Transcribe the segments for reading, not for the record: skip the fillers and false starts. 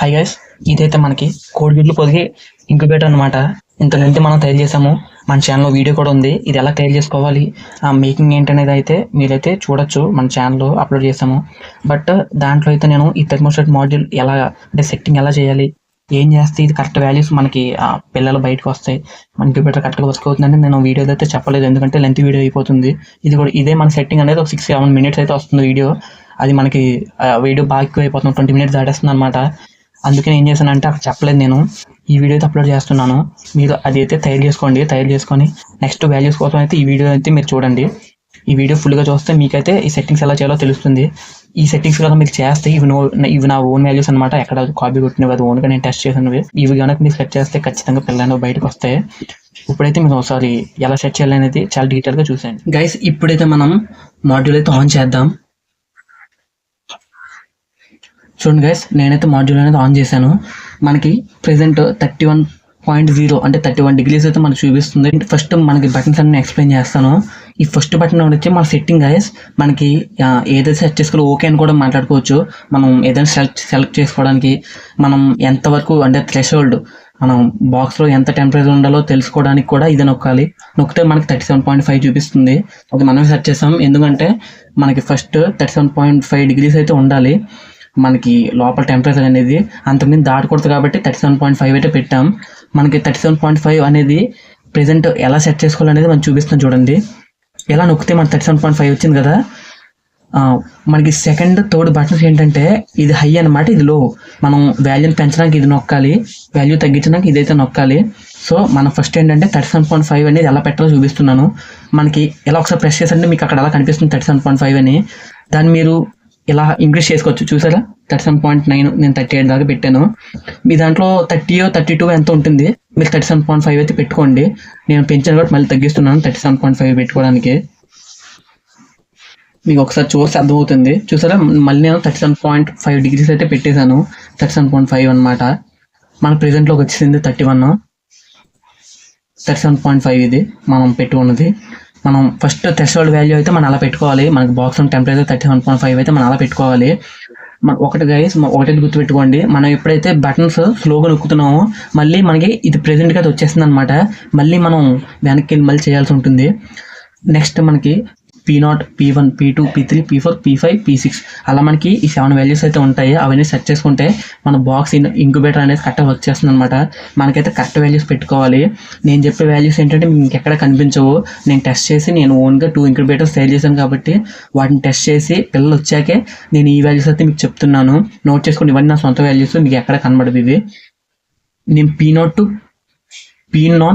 Hi guys, ఇదైతే మనకి కోడిగుడ్లు పొదిగి ఇంక్యుబేటర్ అనమాట. ఇంత లెంత్ మనం తయారు చేసాము. మన ఛానల్లో వీడియో కూడా ఉంది. ఇది ఎలా తయారు చేసుకోవాలి, ఆ మేకింగ్ ఏంటనేది అయితే మీరైతే చూడొచ్చు. మన ఛానల్లో అప్లోడ్ చేసాము. బట్ దాంట్లో అయితే నేను ఈ థెర్మోస్టాట్ మాడ్యూల్ ఎలా అంటే సెట్టింగ్ ఎలా చేయాలి, ఏం చేస్తే ఇది కరెక్ట్ వాల్యూస్ మనకి పిల్లలు బయటకు వస్తాయి, మన ఇంక్యుబేటర్ కరెక్ట్గా వర్క్ అవుతుందని నేను వీడియో అయితే చెప్పలేదు, ఎందుకంటే లెంత్ వీడియో అయిపోతుంది. ఇది కూడా ఇదే మన సెట్టింగ్ అనేది ఒక 6-7 minutes అయితే వస్తుంది వీడియో. అది మనకి వీడియో బాగా ఎక్కువ అయిపోతుంది, 20 minutes దాటేస్తుంది అనమాట. అందుకని ఏం చేశానంటే అక్కడ చెప్పలేదు, నేను ఈ వీడియో అయితే అప్లోడ్ చేస్తున్నాను. మీరు అది అయితే తయారు చేసుకొని నెక్స్ట్ వాల్యూస్ కోసం అయితే ఈ వీడియో అయితే మీరు చూడండి. ఈ వీడియో ఫుల్గా చూస్తే మీకైతే ఈ సెట్టింగ్స్ ఎలా చేయాలో తెలుస్తుంది. ఈ సెట్టింగ్స్ కదా మీరు చేస్తే ఇవి నా ఓన్ వాల్యూస్ అనమాట. ఎక్కడ కాపీ కొట్టినవి, అది ఓన్గా నేను టెస్ట్ చేసినవి. ఇవి కనుక మీరు సెట్ చేస్తే ఖచ్చితంగా పిల్లలు బయటకు వస్తాయి. ఇప్పుడైతే మీరు ఒకసారి ఎలా సెట్ చేయాలి అనేది చాలా డీటెయిల్గా చూసేయండి గైస్. ఇప్పుడైతే మనం మాడ్యూల్ అయితే ఆన్ చేద్దాం. చూడండి గైస్, నేనైతే మాడ్యూల్ అనేది ఆన్ చేశాను. మనకి ప్రెసెంట్ 31.0 అంటే 31 degrees అయితే మనకు చూపిస్తుంది. ఫస్ట్ మనకి బటన్స్ అన్ని ఎక్స్ప్లెయిన్ చేస్తాను. ఈ ఫస్ట్ బటన్ వచ్చి మన సెట్టింగ్ గైస్. మనకి ఏదైతే సెట్ చేసుకోవాలో ఓకే అని కూడా మాట్లాడుకోవచ్చు. మనం ఏదైనా సెలెక్ట్ చేసుకోవడానికి మనం ఎంతవరకు అంటే థ్రెషోల్డ్, మనం బాక్స్లో ఎంత టెంపరేచర్ ఉండాలో తెలుసుకోవడానికి కూడా ఇది నొక్కాలి. నొక్కితే మనకి 37.5 చూపిస్తుంది. అది మనం సెట్ చేస్తాం, ఎందుకంటే మనకి ఫస్ట్ 37.5 degrees అయితే ఉండాలి మనకి లోపల టెంపరేచర్ అనేది. అంతకుమించి దాటకూడదు కాబట్టి 37.5 అయితే పెట్టాం. మనకి 37.5 అనేది ప్రెసెంట్ ఎలా సెట్ చేసుకోవాలనేది మనం చూపిస్తాం చూడండి. ఎలా నొక్కితే మనకి 37.5 వచ్చింది కదా. మనకి సెకండ్ థర్డ్ బటన్స్ ఏంటంటే ఇది హై అనమాట, ఇది లో. మనం వాల్యూని పెంచడానికి ఇది నొక్కాలి, వాల్యూ తగ్గించడానికి ఇదైతే నొక్కాలి. సో మనం ఫస్ట్ ఏంటంటే 37.5 అనేది ఎలా పెట్టాలో చూపిస్తున్నాను. మనకి ఎలా ఒకసారి ప్రెస్ చేసంటే మీకు అక్కడ ఎలా కనిపిస్తుంది 37.5 అని. దాన్ని మీరు ఇలా ఇంక్రీజ్ చేసుకోవచ్చు. చూసారా 37.9, నేను 38 దాకా పెట్టాను. మీ దాంట్లో 30 32 ఎంత ఉంటుంది, మీరు 37.5 అయితే పెట్టుకోండి. నేను పెంచాను కాబట్టి మళ్ళీ తగ్గిస్తున్నాను 37.5 పెట్టుకోవడానికి. మీకు ఒకసారి చూస్తే అర్థమవుతుంది. చూసారా, మళ్ళీ నేను 37.5 degrees అయితే పెట్టేశాను. 37.5 అనమాట. మన ప్రెసెంట్లోకి వచ్చింది 37.5 ఇది మనం పెట్టుకున్నది. మనం ఫస్ట్ థ్రెషోల్డ్ వాల్యూ అయితే మనం అలా పెట్టుకోవాలి. మనకి బాక్స్ టెంపరేచర్ 37.5 అయితే మనం అలా పెట్టుకోవాలి. ఒకటి గైస్, ఒకటి గుర్తుపెట్టుకోండి, మనం ఎప్పుడైతే బటన్స్ స్లోగా నొక్కుతున్నామో మళ్ళీ మనకి ఇది ప్రెసెంట్గా అయితే వచ్చేస్తుంది అనమాట. మళ్ళీ మనం వెనక్కి మళ్ళీ చేయాల్సి ఉంటుంది. నెక్స్ట్ మనకి P0, P1, P2, P3, P4, P5, P6 అలా మనకి ఈ 7 వాల్యూస్ అయితే ఉంటాయి. అవన్నీ సెట్ చేసుకుంటే మన బాక్స్ ఇంక్యుబేటర్ అనేది కరెక్ట్గా వర్క్ చేస్తుంది అనమాట. మనకైతే కరెక్ట్ వాల్యూస్ పెట్టుకోవాలి. నేను చెప్పే వాల్యూస్ ఏంటంటే మీకు ఎక్కడ కనిపించవు. నేను టెస్ట్ చేసి నేను ఓన్గా 2 ఇంక్యుబేటర్స్ తయారు చేశాను కాబట్టి వాటిని టెస్ట్ చేసి పిల్లలు వచ్చాకే నేను ఈ వాల్యూస్ అయితే మీకు చెప్తున్నాను. నోట్ చేసుకోండి, ఇవన్నీ నా సొంత వాల్యూస్, మీకు ఎక్కడ కనబడదు ఇవి. నేను P0 to P0,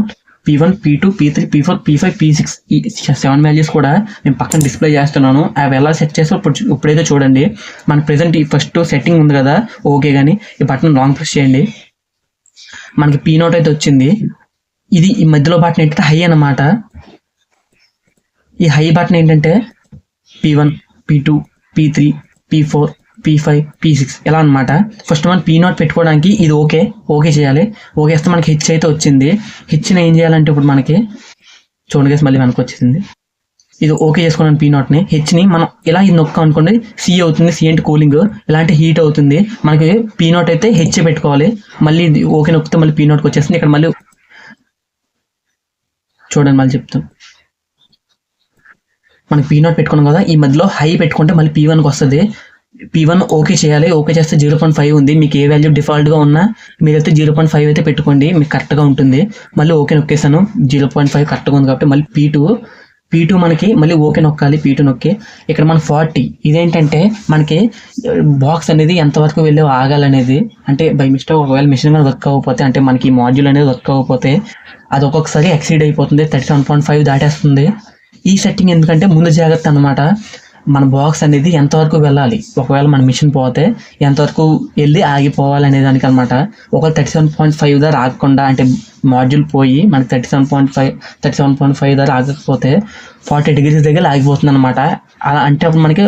P1, P2, P3, P4, P5, P6 ఈ 7 వాల్యూస్ కూడా నేను పక్కన డిస్ప్లే చేస్తున్నాను. అవి ఎలా సెట్ చేస్తే ఇప్పుడైతే చూడండి. మన ప్రెసెంట్ ఈ ఫస్ట్ సెట్టింగ్ ఉంది కదా, ఓకే. కానీ ఈ బటన్ లాంగ్ ప్రెస్ చేయండి, మనకి P0 అయితే వచ్చింది. ఇది ఈ మధ్యలో బటన్ ఏంటంటే హై అన్నమాట. ఈ హై బటన్ ఏంటంటే P1, P2, P3, P4, P5, P6 ఎలా అనమాట. ఫస్ట్ మనం P0 పెట్టుకోవడానికి ఇది ఓకే చేయాలి. ఓకే చేస్తే మనకి హెచ్ అయితే వచ్చింది. హెచ్ని ఏం చేయాలంటే ఇప్పుడు మనకి చూడండి, మళ్ళీ వెనక్కి వచ్చింది. ఇది ఓకే చేసుకున్నాను P0ని. హెచ్ని మనం ఇలా ఇది నొక్కాం అనుకోండి, సి అవుతుంది. సి అంటే కూలింగ్, ఇలాంటి హీట్ అవుతుంది. మనకి P0 అయితే హెచ్ పెట్టుకోవాలి. మళ్ళీ ఇది ఓకే నొక్కితే మళ్ళీ P0కి వచ్చేస్తుంది. ఇక్కడ మళ్ళీ చూడండి, మళ్ళీ చెప్తాం. మనకి P0 పెట్టుకున్నాం కదా, ఈ మధ్యలో హై పెట్టుకుంటే మళ్ళీ P1కి వస్తుంది. P1 ఓకే చేయాలి. ఓకే చేస్తే 0.5 ఉంది. మీకు ఏ వాల్యూ డిఫాల్ట్గా ఉన్నా మీరైతే 0.5 అయితే పెట్టుకోండి, మీకు కరెక్ట్గా ఉంటుంది. మళ్ళీ ఓకే నొక్కేసాను, 0.5 కరెక్ట్గా ఉంది కాబట్టి మళ్ళీ P2 మనకి మళ్ళీ ఓకే నొక్కాలి. P2 నొక్కి ఇక్కడ మన 40 ఇదేంటంటే మనకి బాక్స్ అనేది ఎంతవరకు వెళ్ళి ఆగాలనేది. అంటే బై మిస్టేక్ ఒకవేళ మిషన్ మీద వర్క్ అవ్వకపోతే, అంటే మనకి మాడ్యూల్ అనేది వర్క్ అవ్వకపోతే అది ఒక్కొక్కసారి ఎక్సీడ్ అయిపోతుంది, 37.5 దాటేస్తుంది. ఈ సెట్టింగ్ ఎందుకంటే ముందు జాగ్రత్త అనమాట. మన బాక్స్ అనేది ఎంతవరకు వెళ్ళాలి, ఒకవేళ మన మిషన్ పోతే ఎంతవరకు వెళ్ళి ఆగిపోవాలి అనే దానికి అనమాట. ఒకవేళ 37.5 దాకా ఆగకుండా, అంటే మాడ్యూల్ పోయి మనకి 37.5 దాకా ఆగకపోతే 40 degrees దగ్గర ఆగిపోతుంది అనమాట. అలా అంటే అప్పుడు మనకి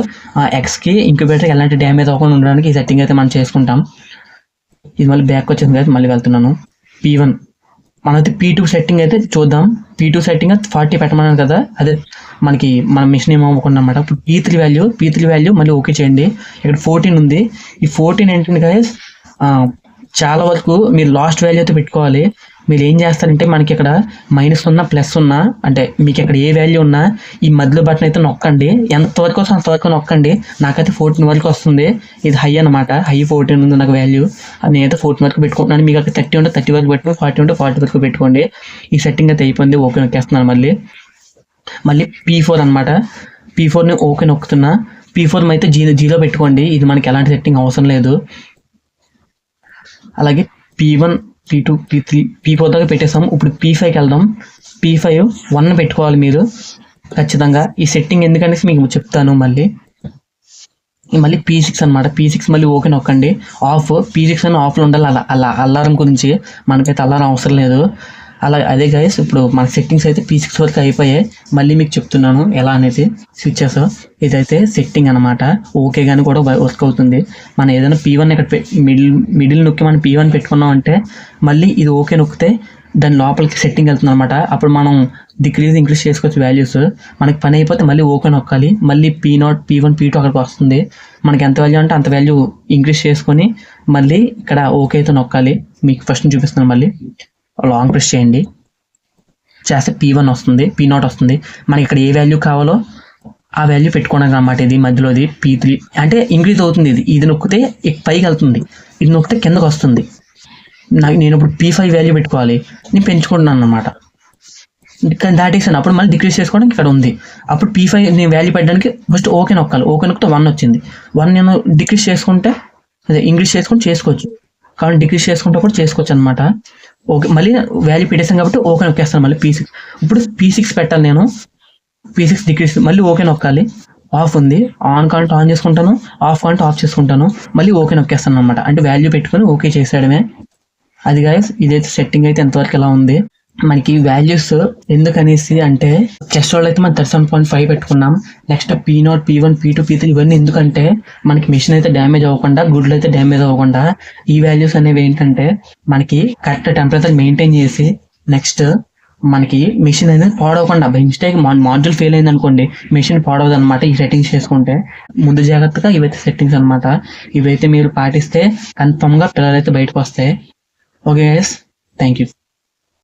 ఎక్స్కి ఇంక్యుబేటర్ ఎలాంటి డ్యామేజ్ అవ్వకుండా ఉండడానికి ఈ సెట్టింగ్ అయితే మనం చేసుకుంటాం. ఇది మళ్ళీ బ్యాక్ వచ్చింది కదా, మళ్ళీ వెళ్తున్నాను. P1 మనమైతే P2 సెట్టింగ్ అయితే చూద్దాం. P2 సెట్టింగ్ 40 పెట్టమన్నాను కదా, అదే మనకి మన మిషన్ ఏమవ్వకుండా అనమాట. ఇప్పుడు P3 వాల్యూ మళ్ళీ ఓకే చేయండి. ఇక్కడ 14 ఉంది. ఈ 14 ఏంటంటే గైస్ చాలా వరకు మీరు లాస్ట్ వాల్యూ అయితే పెట్టుకోవాలి. మీరు ఏం చేస్తారంటే మనకి ఇక్కడ మైనస్ ఉన్నా ప్లస్ ఉన్నా అంటే మీకు ఇక్కడ ఏ వాల్యూ ఉన్నా ఈ మధ్యలో బటన్ అయితే నొక్కండి. ఎంతవరకు వస్తే అంతవరకు నొక్కండి. నాకైతే 14 వరకు వస్తుంది. ఇది హై అనమాట. హై 14 ఉంది నాకు వాల్యూ. నేనైతే 14 వరకు పెట్టుకుంటున్నాను. మీకు అక్కడ 30 ఉంటే 30 వరకు పెట్టుకోండి, 40 ఉంటే 40 వరకు పెట్టుకోండి. ఈ సెట్టింగ్ అయితే అయిపోయింది. ఓకే నొక్కేస్తున్నాను. మళ్ళీ P4 అనమాట. P4ని ఓకే నొక్కుతున్నా. P4 అయితే జీరో పెట్టుకోండి. ఇది మనకి ఎలాంటి సెట్టింగ్ అవసరం లేదు. అలాగే P1 P2 P3 P4 దాకా పెట్టేసాము. ఇప్పుడు P5కి వెళ్దాం. P5 1 పెట్టుకోవాలి మీరు ఖచ్చితంగా. ఈ సెట్టింగ్ ఎందుకనేసి మీకు చెప్తాను. మళ్ళీ P6 అనమాట. P6 మళ్ళీ ఓకే నొక్కండి. ఆఫ్ P6 అని ఆఫ్లో ఉండాలి. అలా అలారం గురించి మనకైతే అలారం అవసరం లేదు. అదే గైస్ ఇప్పుడు మన సెట్టింగ్స్ అయితే P6 వరకు అయిపోయాయి. మళ్ళీ మీకు చెప్తున్నాను ఎలా అనేది స్విచ్చెస్. ఇదైతే సెట్టింగ్ అనమాట. ఓకే కానీ కూడా వర్క్ అవుతుంది. మనం ఏదైనా P1 ఇక్కడ మిడిల్ నొక్కి మనం P1 పెట్టుకున్నాం అంటే మళ్ళీ ఇది ఓకే నొక్కితే దాని లోపలికి సెట్టింగ్ వెళ్తుంది అనమాట. అప్పుడు మనం ఇంక్రీజ్ చేసుకోవచ్చు వాల్యూస్. మనకి పని అయిపోతే మళ్ళీ ఓకే నొక్కాలి. మళ్ళీ P0 P1 P2 అక్కడికి వస్తుంది. మనకి ఎంత వాల్యూ అంటే అంత వాల్యూ ఇంక్రీజ్ చేసుకొని మళ్ళీ ఇక్కడ ఓకే అయితే నొక్కాలి. మీకు ఫస్ట్ చూపిస్తున్నాను. మళ్ళీ లాంగ్ ప్రెస్ చేయండి. చేస్తే P1 వస్తుంది, P0 వస్తుంది. మనకి ఇక్కడ ఏ వాల్యూ కావాలో ఆ వాల్యూ పెట్టుకోవడానికి అన్నమాట. ఇది మధ్యలోది P3 అంటే ఇంక్రీజ్ అవుతుంది. ఇది నొక్కితే పైకి వెళ్తుంది, ఇది నొక్కితే కిందకు వస్తుంది. నేను ఇప్పుడు P5 వాల్యూ పెట్టుకోవాలి. నేను పెంచుకుంటున్నాను అనమాట. దాటేసాను. అప్పుడు మళ్ళీ డిక్రీజ్ చేసుకోవడానికి ఇక్కడ ఉంది. అప్పుడు P5 నేను వాల్యూ పెట్టడానికి ఫస్ట్ ఓకే నొక్కాలి. ఓకే నొక్కితే 1 వచ్చింది. 1 నేను డిక్రీజ్ చేసుకుంటే ఇంక్రీజ్ చేసుకొని చేసుకోవచ్చు. కాబట్టి డిక్రీజ్ చేసుకుంటే కూడా చేసుకోవచ్చు అనమాట. ఓకే మళ్ళీ వాల్యూ పెట్టేసాను కాబట్టి ఓకే నొక్కేస్తాను. మళ్ళీ P6 ఇప్పుడు P6 పెట్టాలి. నేను P6 డిక్రీజ్ మళ్ళీ ఓకే నొక్కాలి. ఆఫ్ ఉంది. ఆన్ కాంటే ఆన్ చేసుకుంటాను, ఆఫ్ కాంటే ఆఫ్ చేసుకుంటాను. మళ్ళీ ఓకే నొక్కేస్తాను అనమాట. అంటే వాల్యూ పెట్టుకొని ఓకే చేసేయడమే. అది గైస్ ఇదైతే సెట్టింగ్ అయితే ఎంతవరకు ఎలా ఉంది. మనకి వాల్యూస్ ఎందుకనేసి అంటే థ్రెషోల్డ్ అయితే మనం 37.5 పెట్టుకున్నాం. Next P0 P1 P2 P3 ఇవన్నీ ఎందుకంటే మనకి మిషన్ అయితే డ్యామేజ్ అవ్వకుండా, గుడ్లు అయితే డ్యామేజ్ అవ్వకుండా ఈ వాల్యూస్ అనేవి ఏంటంటే మనకి కరెక్ట్ టెంపరేచర్ మెయింటైన్ చేసి నెక్స్ట్ మనకి మిషన్ అనేది పాడవకుండా బై మిస్టేక్ మాడ్యూల్ ఫెయిల్ అయింది అనుకోండి మిషన్ పాడవదు అనమాట. ఈ సెట్టింగ్స్ చేసుకుంటే ముందు జాగ్రత్తగా ఇవైతే సెట్టింగ్స్ అనమాట. ఇవైతే మీరు పాటిస్తే కన్ఫర్మ్గా పిల్లలైతే బయటకు వస్తాయి. Okay guys, thank you.